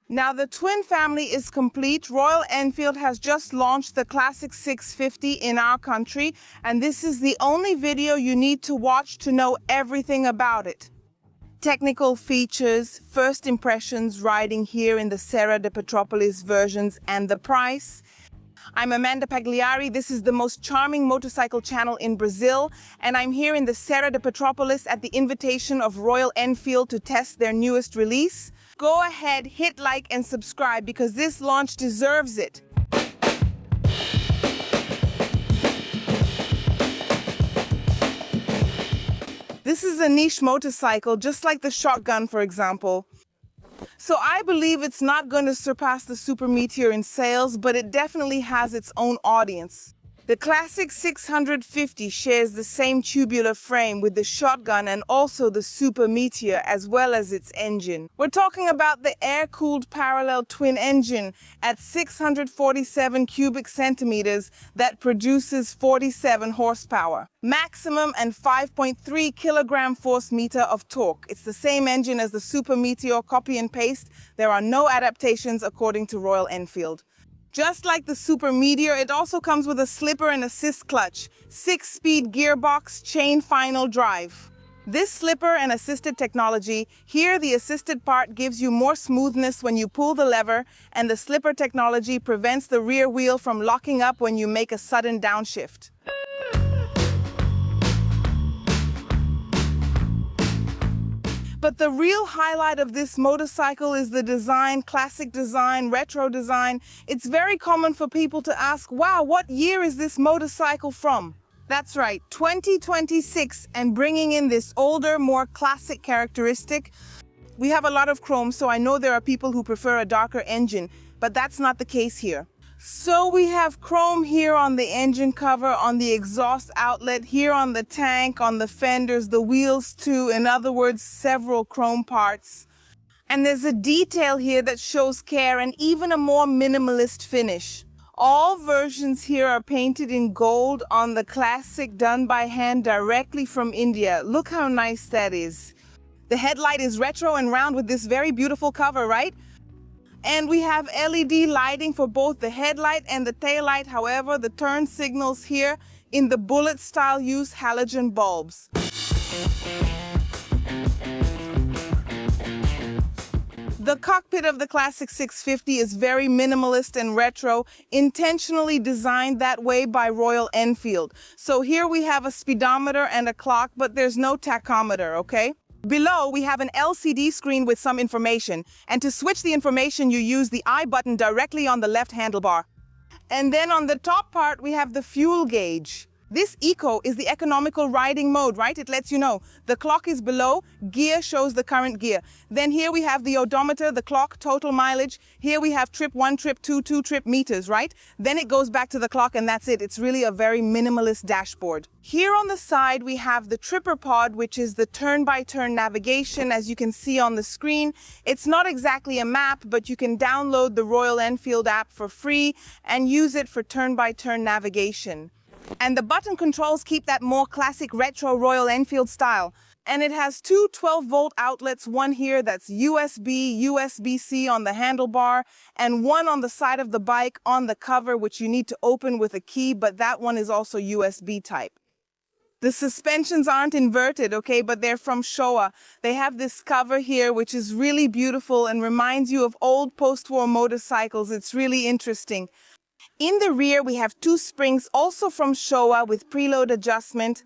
Now the twin family is complete. Royal Enfield has just launched the Classic 650 in our country, and this is the only video you need to watch to know everything about it. Technical features, first impressions riding here in the Serra de Petropolis versions, and the price. I'm Amanda Pagliari. This is the most charming motorcycle channel in Brazil, and I'm here in the Serra de Petropolis at the invitation of Royal Enfield to test their newest release. Go ahead, hit like and subscribe because this launch deserves it. This is a niche motorcycle, just like the Shotgun, for example. So I believe it's not going to surpass the Super Meteor in sales, but it definitely has its own audience. The Classic 650 shares the same tubular frame with the Shotgun and also the Super Meteor, as well as its engine. We're talking about the air-cooled parallel twin engine at 647 cubic centimeters that produces 47 horsepower. Maximum and 5.3 kilogram force meter of torque. It's the same engine as the Super Meteor, copy and paste. There are no adaptations according to Royal Enfield. Just like the Super Meteor, it also comes with a slipper and assist clutch, 6-speed gearbox, chain final drive. This slipper and assisted technology, here the assisted part gives you more smoothness when you pull the lever, and the slipper technology prevents the rear wheel from locking up when you make a sudden downshift. But the real highlight of this motorcycle is the design, classic design, retro design. It's very common for people to ask, wow, what year is this motorcycle from? That's right, 2026, and bringing in this older, more classic characteristic. We have a lot of chrome, so I know there are people who prefer a darker engine, but that's not the case here. So we have chrome here on the engine cover, on the exhaust outlet, here on the tank, on the fenders, the wheels too. In other words, several chrome parts. And there's a detail here that shows care and even a more minimalist finish. All versions here are painted in gold on the Classic, done by hand directly from India. Look how nice that is. The headlight is retro and round with this very beautiful cover, right? And we have LED lighting for both the headlight and the taillight. However, the turn signals here in the bullet style use halogen bulbs. The cockpit of the Classic 650 is very minimalist and retro, intentionally designed that way by Royal Enfield. So here we have a speedometer and a clock, but there's no tachometer, okay? Below, we have an LCD screen with some information, and to switch the information, you use the I button directly on the left handlebar. And then on the top part, we have the fuel gauge. This Eco is the economical riding mode, right? It lets you know. The clock is below, gear shows the current gear. Then here we have the odometer, the clock, total mileage. Here we have trip 1, trip 2, 2 trip meters, right? Then it goes back to the clock and that's it. It's really a very minimalist dashboard. Here on the side, we have the Tripper Pod, which is the turn-by-turn navigation, as you can see on the screen. It's not exactly a map, but you can download the Royal Enfield app for free and use it for turn-by-turn navigation. And the button controls keep that more classic retro Royal Enfield style. And it has two 12-volt outlets, one here that's USB, USB-C on the handlebar, and one on the side of the bike on the cover, which you need to open with a key, but that one is also USB type. The suspensions aren't inverted, okay, but they're from Showa. They have this cover here, which is really beautiful and reminds you of old post-war motorcycles. It's really interesting. In the rear, we have two springs, also from Showa, with preload adjustment.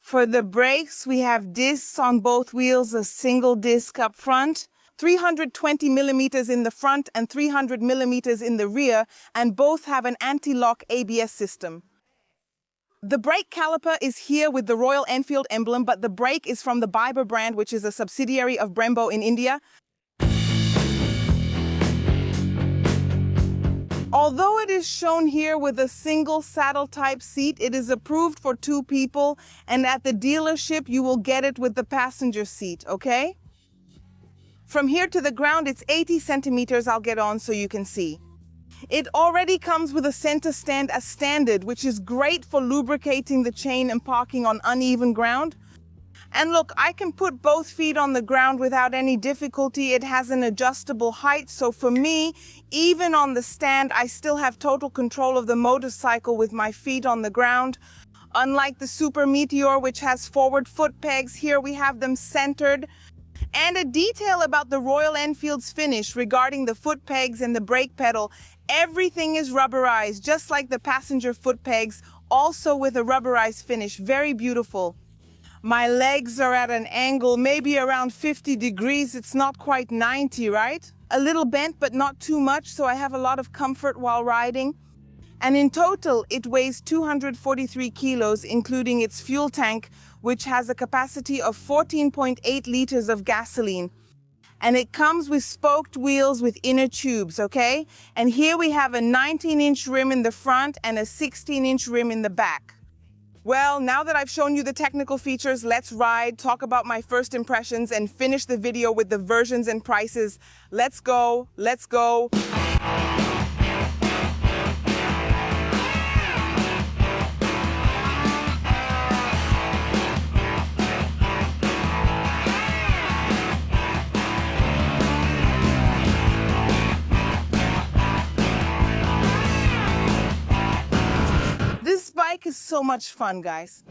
For the brakes, we have discs on both wheels, a single disc up front, 320 millimeters in the front and 300 millimeters in the rear, and both have an anti-lock ABS system. The brake caliper is here with the Royal Enfield emblem, but the brake is from the Biber brand, which is a subsidiary of Brembo in India. Although it is shown here with a single saddle type seat, it is approved for 2 people, and at the dealership you will get it with the passenger seat, okay? From here to the ground it's 80 centimeters, I'll get on so you can see. It already comes with a center stand as standard, which is great for lubricating the chain and parking on uneven ground. And look, I can put both feet on the ground without any difficulty. It has an adjustable height, so for me, even on the stand, I still have total control of the motorcycle with my feet on the ground. Unlike the Super Meteor, which has forward foot pegs, here we have them centered. And a detail about the Royal Enfield's finish regarding the foot pegs and the brake pedal. Everything is rubberized, just like the passenger foot pegs, also with a rubberized finish. Very beautiful. My legs are at an angle, maybe around 50 degrees. It's not quite 90, right? A little bent, but not too much, so I have a lot of comfort while riding. And in total, it weighs 243 kilos, including its fuel tank, which has a capacity of 14.8 liters of gasoline. And it comes with spoked wheels with inner tubes, okay? And here we have a 19-inch rim in the front and a 16-inch rim in the back. Well, now that I've shown you the technical features, let's ride, talk about my first impressions, and finish the video with the versions and prices. Let's go, let's go. This bike is so much fun, guys.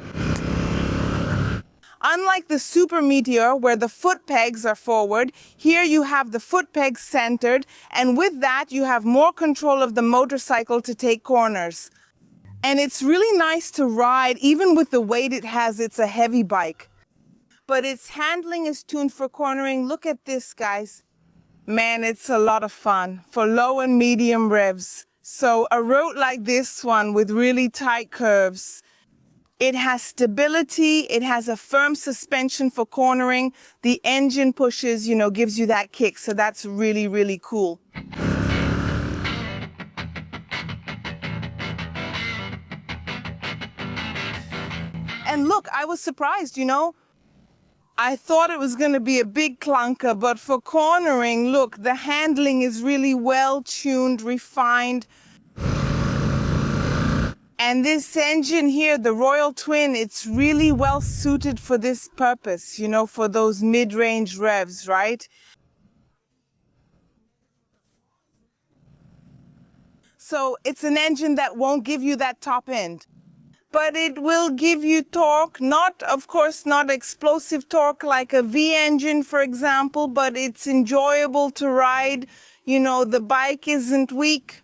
Unlike the Super Meteor, where the foot pegs are forward, here you have the foot pegs centered, and with that you have more control of the motorcycle to take corners. And it's really nice to ride, even with the weight it has. It's a heavy bike. But its handling is tuned for cornering. Look at this, guys. Man, it's a lot of fun for low and medium revs. So a road like this one with really tight curves, it has stability, it has a firm suspension for cornering. The engine pushes, gives you that kick. So that's really, really cool. And look, I was surprised, I thought it was going to be a big clunker, but for cornering, look, the handling is really well tuned, refined. And this engine here, the Royal Twin, it's really well suited for this purpose, for those mid-range revs, right? So it's an engine that won't give you that top end, but it will give you torque, of course, not explosive torque like a V engine, for example, but it's enjoyable to ride. The bike isn't weak.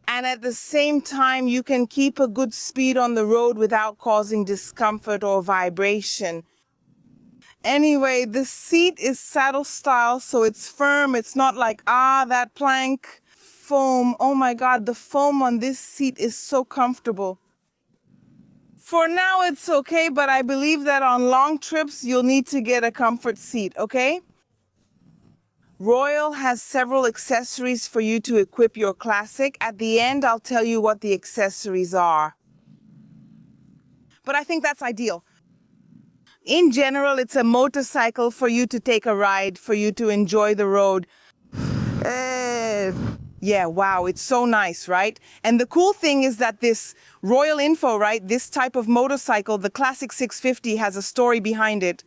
And at the same time, you can keep a good speed on the road without causing discomfort or vibration. Anyway, the seat is saddle style, so it's firm. It's not like, that plank foam. Oh my God, the foam on this seat is so comfortable. For now, it's okay, but I believe that on long trips, you'll need to get a comfort seat, okay? Royal has several accessories for you to equip your Classic. At the end, I'll tell you what the accessories are. But I think that's ideal. In general, it's a motorcycle for you to take a ride, for you to enjoy the road. Yeah, wow, it's so nice, right? And the cool thing is that this Royal Info, right, this type of motorcycle, the Classic 650, has a story behind it.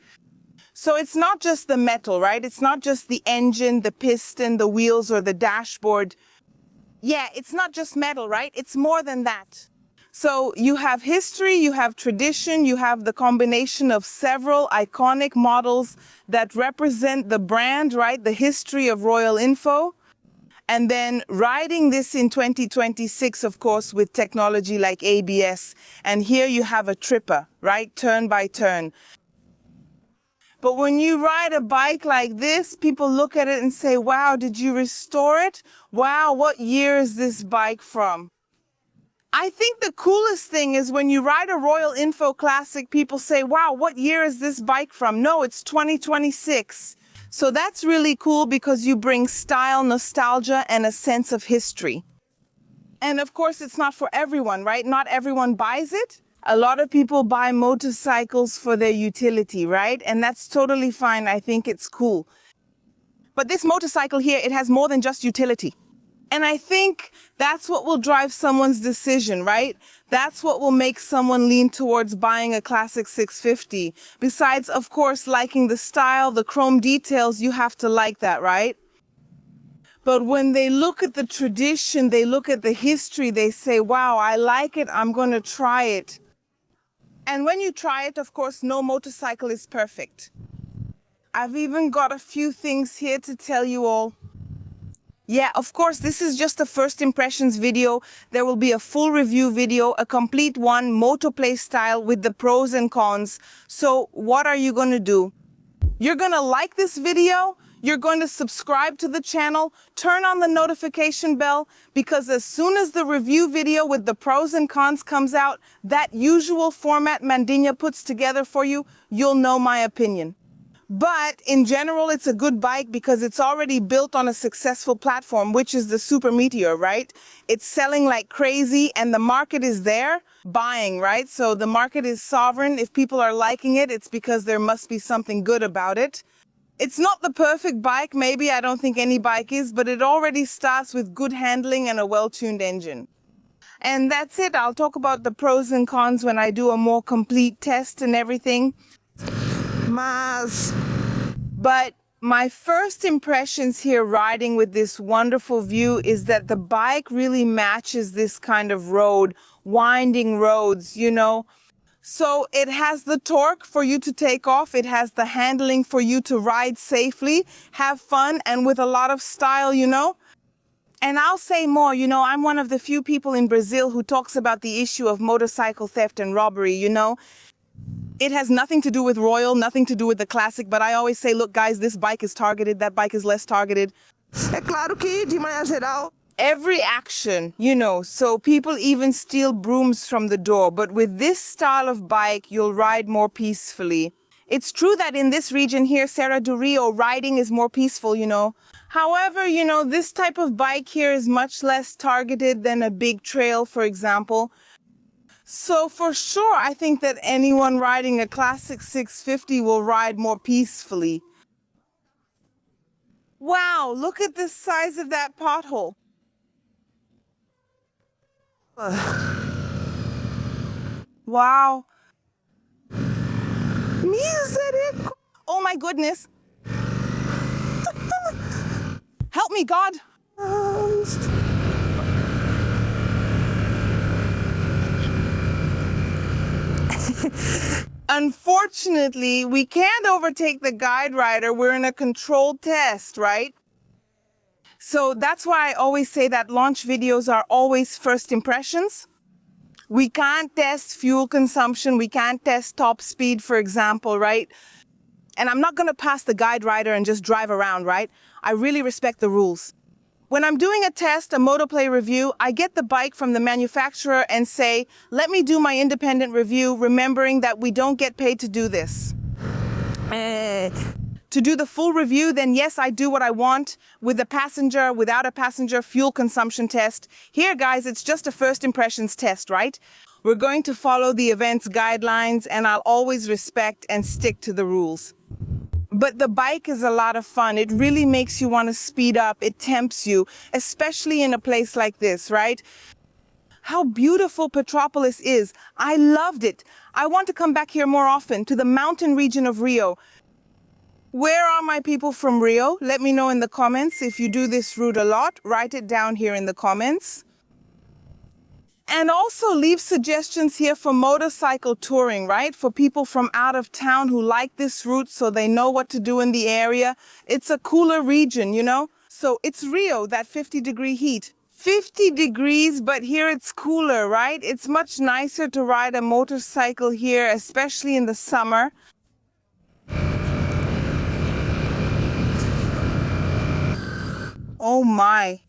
So it's not just the metal, right? It's not just the engine, the piston, the wheels, or the dashboard. Yeah, it's not just metal, right? It's more than that. So you have history, you have tradition, you have the combination of several iconic models that represent the brand, right? The history of Royal Info. And then riding this in 2026, of course, with technology like ABS. And here you have a tripper, right? Turn by turn. But when you ride a bike like this, people look at it and say, wow, did you restore it? Wow, what year is this bike from? I think the coolest thing is when you ride a Royal Info Classic, people say, wow, what year is this bike from? No, it's 2026. So that's really cool because you bring style, nostalgia, and a sense of history. And of course, it's not for everyone, right? Not everyone buys it. A lot of people buy motorcycles for their utility, right? And that's totally fine. I think it's cool. But this motorcycle here, it has more than just utility. And I think that's what will drive someone's decision, right? That's what will make someone lean towards buying a classic 650. Besides, of course, liking the style, the chrome details, you have to like that, right? But when they look at the tradition, they look at the history, they say, wow, I like it, I'm going to try it. And when you try it, of course, no motorcycle is perfect. I've even got a few things here to tell you all. Yeah, of course, this is just a first impressions video. There will be a full review video, a complete one, motoplay style with the pros and cons. So what are you going to do? You're going to like this video. You're going to subscribe to the channel, turn on the notification bell, because as soon as the review video with the pros and cons comes out, that usual format Mandinya puts together for you, you'll know my opinion. But in general, it's a good bike because it's already built on a successful platform, which is the Super Meteor, right? It's selling like crazy and the market is there buying, right? So the market is sovereign. If people are liking it, it's because there must be something good about it. It's not the perfect bike, maybe, I don't think any bike is, but it already starts with good handling and a well-tuned engine. And that's it. I'll talk about the pros and cons when I do a more complete test and everything. But my first impressions here riding with this wonderful view is that the bike really matches this kind of road, winding roads, you know. So it has the torque for you to take off. It has the handling for you to ride safely, have fun, and with a lot of style, you know. And I'll say more, you know, I'm one of the few people in Brazil who talks about the issue of motorcycle theft and robbery, you know. It has nothing to do with Royal, nothing to do with the Classic, but I always say, look, guys, this bike is targeted, that bike is less targeted. É claro que, de maneira geral, every action, you know, so people even steal brooms from the door. But with this style of bike, you'll ride more peacefully. It's true that in this region here, Serra do Rio, riding is more peaceful, you know. However, you know, this type of bike here is much less targeted than a big trail, for example. So for sure, I think that anyone riding a classic 650 will ride more peacefully. Wow, look at the size of that pothole. Wow. Misericordia. Oh my goodness. Help me, God. Unfortunately, we can't overtake the guide rider. We're in a controlled test, right? So that's why I always say that launch videos are always first impressions. We can't test fuel consumption. We can't test top speed, for example, right? And I'm not going to pass the guide rider and just drive around, right? I really respect the rules. When I'm doing a test, a motoplay review, I get the bike from the manufacturer and say, let me do my independent review, remembering that we don't get paid to do this. To do the full review, then yes, I do what I want with a passenger, without a passenger, fuel consumption test. Here, guys, it's just a first impressions test, right? We're going to follow the event's guidelines, and I'll always respect and stick to the rules. But the bike is a lot of fun. It really makes you want to speed up. It tempts you, especially in a place like this, right? How beautiful Petropolis is. I loved it. I want to come back here more often, to the mountain region of Rio. Where are my people from Rio? Let me know in the comments. If you do this route a lot, write it down here in the comments. And also leave suggestions here for motorcycle touring, right? For people from out of town who like this route so they know what to do in the area. It's a cooler region, you know? So it's Rio, that 50-degree heat. 50 degrees, but here it's cooler, right? It's much nicer to ride a motorcycle here, especially in the summer. Oh my.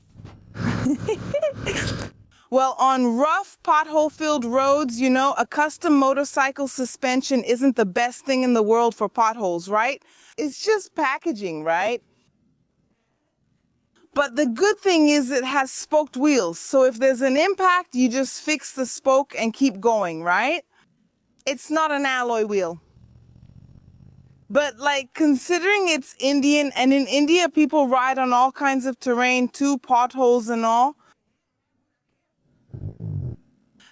Well, on rough, pothole-filled roads, you know, a custom motorcycle suspension isn't the best thing in the world for potholes, right? It's just packaging, right? But the good thing is it has spoked wheels, so if there's an impact, you just fix the spoke and keep going, right? It's not an alloy wheel. But like considering it's Indian and in India people ride on all kinds of terrain too, potholes and all.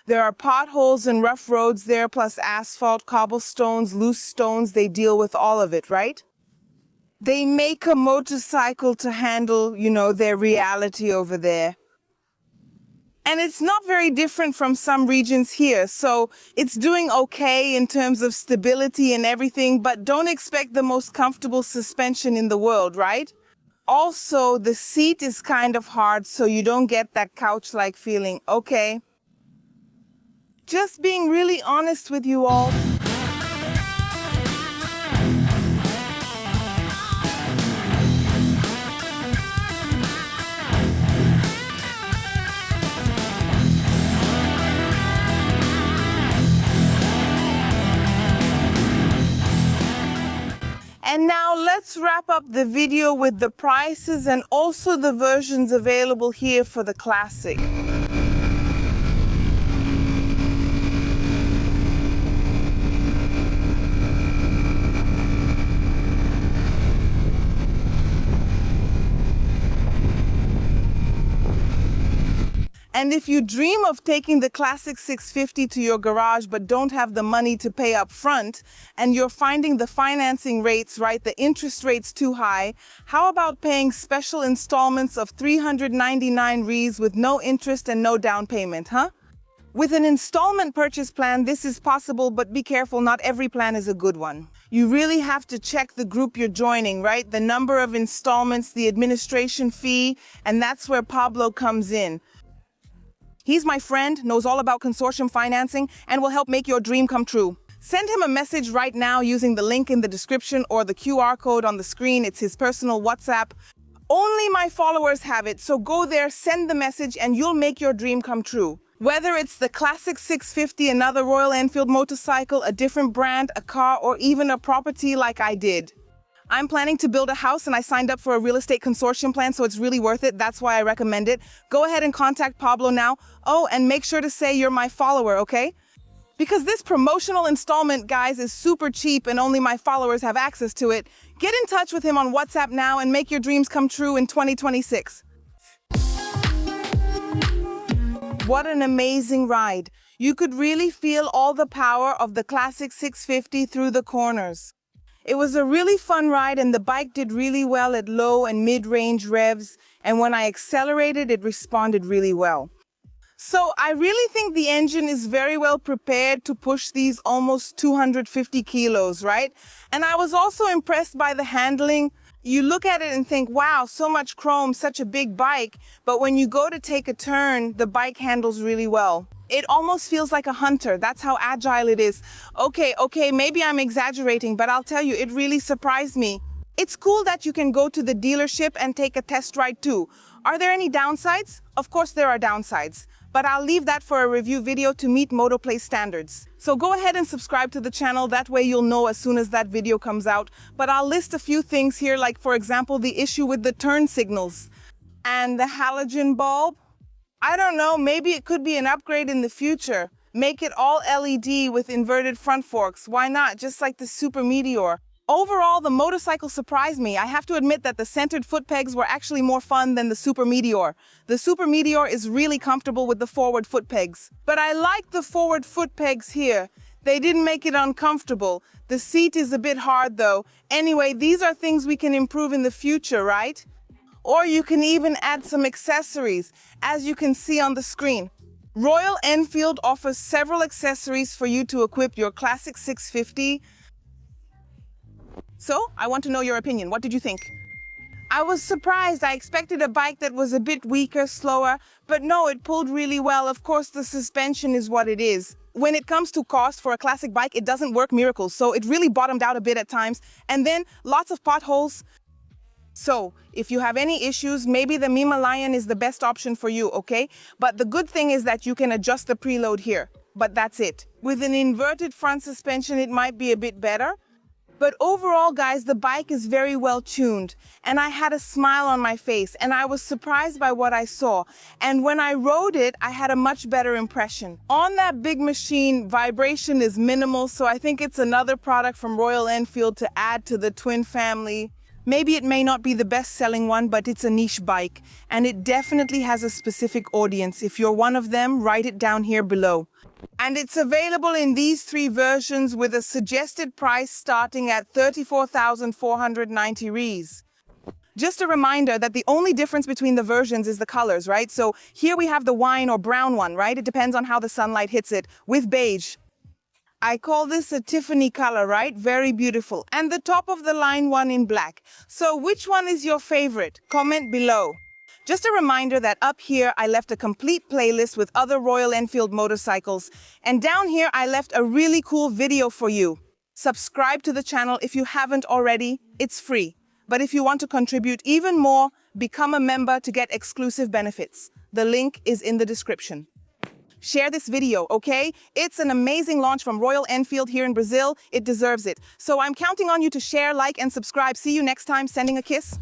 There are potholes and rough roads there, plus asphalt, cobblestones, loose stones. They deal with all of it, right? They make a motorcycle to handle, their reality over there. And it's not very different from some regions here. So it's doing okay in terms of stability and everything, but don't expect the most comfortable suspension in the world, right? Also, the seat is kind of hard, so you don't get that couch-like feeling. Okay. Just being really honest with you all. And now let's wrap up the video with the prices and also the versions available here for the Classic. And if you dream of taking the Classic 650 to your garage but don't have the money to pay up front, and you're finding the financing rates, right, the interest rates too high, how about paying special installments of 399 Rs with no interest and no down payment, huh? With an installment purchase plan, this is possible, but be careful, not every plan is a good one. You really have to check the group you're joining, right? The number of installments, the administration fee, and that's where Pablo comes in. He's my friend, knows all about consortium financing, and will help make your dream come true. Send him a message right now using the link in the description or the QR code on the screen. It's his personal WhatsApp. Only my followers have it, so go there, send the message, and you'll make your dream come true. Whether it's the Classic 650, another Royal Enfield motorcycle, a different brand, a car, or even a property like I did. I'm planning to build a house and I signed up for a real estate consortium plan, so it's really worth it. That's why I recommend it. Go ahead and contact Pablo now. Oh, and make sure to say you're my follower, okay? Because this promotional installment, guys, is super cheap and only my followers have access to it. Get in touch with him on WhatsApp now and make your dreams come true in 2026. What an amazing ride. You could really feel all the power of the Classic 650 through the corners. It was a really fun ride and the bike did really well at low and mid-range revs, and when I accelerated, it responded really well. So I really think the engine is very well prepared to push these almost 250 kilos, right? And I was also impressed by the handling. You look at it and think, wow, so much chrome, such a big bike, but when you go to take a turn, the bike handles really well. It almost feels like a hunter. That's how agile it is. Okay, maybe I'm exaggerating, but I'll tell you, it really surprised me. It's cool that you can go to the dealership and take a test ride too. Are there any downsides? Of course there are downsides, but I'll leave that for a review video to meet Motoplay standards. So go ahead and subscribe to the channel, that way you'll know as soon as that video comes out. But I'll list a few things here, like for example, the issue with the turn signals and the halogen bulb. I don't know, maybe it could be an upgrade in the future. Make it all LED with inverted front forks. Why not? Just like the Super Meteor. Overall, the motorcycle surprised me. I have to admit that the centered foot pegs were actually more fun than the Super Meteor. The Super Meteor is really comfortable with the forward foot pegs. But I like the forward foot pegs here. They didn't make it uncomfortable. The seat is a bit hard though. Anyway, these are things we can improve in the future, right? Or you can even add some accessories, as you can see on the screen. Royal Enfield offers several accessories for you to equip your Classic 650. So, I want to know your opinion. What did you think? I was surprised. I expected a bike that was a bit weaker, slower, but no, it pulled really well. Of course, the suspension is what it is. When it comes to cost for a classic bike, it doesn't work miracles, so it really bottomed out a bit at times. And then lots of potholes. So, if you have any issues, maybe the Himalayan is the best option for you, okay? But the good thing is that you can adjust the preload here. But that's it. With an inverted front suspension, it might be a bit better. But overall, guys, the bike is very well tuned, and I had a smile on my face, and I was surprised by what I saw. And when I rode it, I had a much better impression. On that big machine, vibration is minimal, so I think it's another product from Royal Enfield to add to the twin family. Maybe it may not be the best-selling one, but it's a niche bike, and it definitely has a specific audience. If you're one of them, write it down here below. And it's available in these 3 versions with a suggested price starting at 34,490 Rs. Just a reminder that the only difference between the versions is the colors, right? So here we have the wine or brown one, right? It depends on how the sunlight hits it, with beige. I call this a Tiffany color, right? Very beautiful. And the top of the line one in black. So which one is your favorite? Comment below. Just a reminder that up here I left a complete playlist with other Royal Enfield motorcycles. And down here I left a really cool video for you. Subscribe to the channel if you haven't already. It's free. But if you want to contribute even more, become a member to get exclusive benefits. The link is in the description. Share this video, okay? It's an amazing launch from Royal Enfield here in Brazil. It deserves it. So I'm counting on you to share, like, and subscribe. See you next time. Sending a kiss.